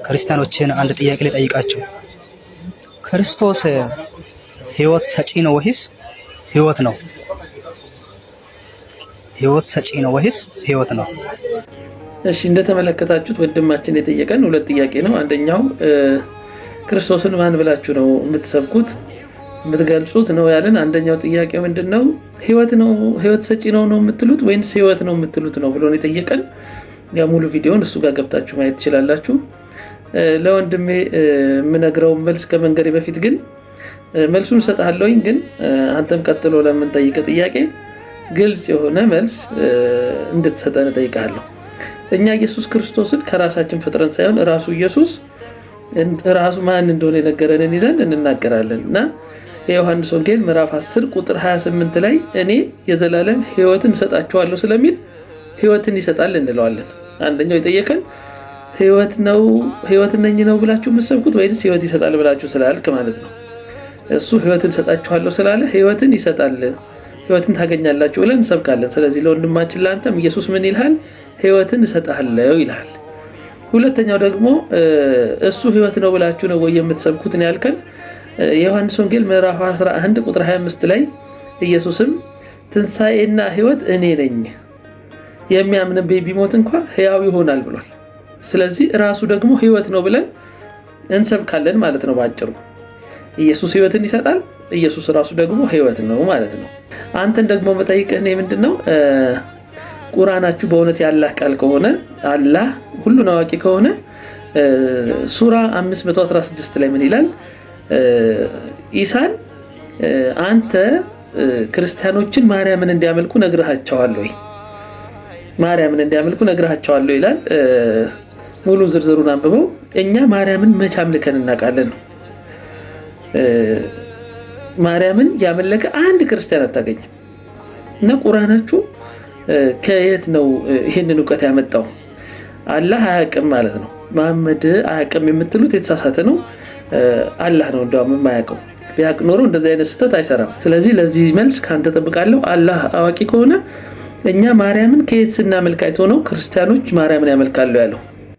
ክርስቲያኖችን አንድ ጥያቄ ልጠይቃችሁ። ክርስቶስ ህይወት ሰጪ ነው ወይስ ህይወት ነው? ህይወት ሰጪ ነው ወይስ ህይወት ነው? እሺ እንደተመለከታችሁት ወንድማችን የጠየቀን ሁለት ጥያቄ ነው። አንደኛው ክርስቶስን ማን ብላችሁ ነው የምትሰብኩት የምትገልጹት ነው ያለን። አንደኛው ጥያቄ ምንድነው? ህይወት ነው ህይወት ሰጪ ነው የምትሉት ወይስ ህይወት ነው የምትሉት ነው ብሎ ነው የጠየቀን። ያ ሙሉ ቪዲዮውን እሱ ጋር ገብታችሁ ማየት ትችላላችሁ። ለወንድሜ የምነግረው መልስ ከመንገሬ በፊት ግን መልሱን ሰጣለሁኝ። ግን አንተም ቀጥሎ ለምን ጠይቀ ጥያቄ ግልጽ የሆነ መልስ እንድትሰጠን ጠይቃለሁ። እኛ ኢየሱስ ክርስቶስን ከራሳችን ፈጥረን ሳይሆን ራሱ ኢየሱስ ራሱ ማን እንደሆነ የነገረንን ይዘን እንናገራለን እና የዮሐንስ ወንጌል ምዕራፍ 10 ቁጥር 28 ላይ እኔ የዘላለም ህይወትን እሰጣችኋለሁ ስለሚል ህይወትን ይሰጣል እንለዋለን። አንደኛው የጠየቀን ህይወት ነው ህይወት ነኝ ነው ብላችሁ የምትሰብኩት ወይስ ህይወት ይሰጣል ብላችሁ ስላልክ ማለት ነው። እሱ ህይወትን እሰጣችኋለሁ ስላለ ህይወትን ይሰጣል ህይወትን ታገኛላችሁ ብለን እንሰብካለን። ስለዚህ ለወንድማችን ላንተም ኢየሱስ ምን ይልሃል? ህይወትን እሰጣለሁ ይልሃል። ሁለተኛው ደግሞ እሱ ህይወት ነው ብላችሁ ነው ወይ የምትሰብኩት ነው ያልከን። የዮሐንስ ወንጌል ምዕራፍ 11 ቁጥር 25 ላይ ኢየሱስም ትንሣኤና ህይወት እኔ ነኝ የሚያምንብኝ ቢሞት እንኳን ህያው ይሆናል ብሏል። ስለዚህ ራሱ ደግሞ ህይወት ነው ብለን እንሰብካለን ማለት ነው። ባጭሩ ኢየሱስ ህይወትን ይሰጣል፣ ኢየሱስ ራሱ ደግሞ ህይወት ነው ማለት ነው። አንተን ደግሞ መጠይቅህ ነው ምንድነው? ቁርአናችሁ በእውነት ያላህ ቃል ከሆነ አላህ ሁሉን አዋቂ ከሆነ ሱራ 516 ላይ ምን ይላል? ኢሳን አንተ ክርስቲያኖችን ማርያምን እንዲያመልኩ ነግረሃቸዋል ወይ? ማርያምን እንዲያመልኩ ነግረሃቸዋል ይላል። ሙሉ ዝርዝሩን አንብበው። እኛ ማርያምን መቼ አምልከን እናውቃለን ነው። ማርያምን ያመለከ አንድ ክርስቲያን አታገኝም። እና ቁርአናችሁ ከየት ነው ይሄንን ዕውቀት ያመጣው? አላህ አያውቅም ማለት ነው። መሐመድ አያውቅም የምትሉት የተሳሳተ ነው። አላህ ነው እንደውም የማያውቀው። ቢያውቅ ኖሮ እንደዚህ አይነት ስህተት አይሰራም። ስለዚህ ለዚህ መልስ ካንተ ጠብቃለሁ። አላህ አዋቂ ከሆነ እኛ ማርያምን ከየት ስናመልክ አይቶ ነው ክርስቲያኖች ማርያምን ያመልካሉ ያለው?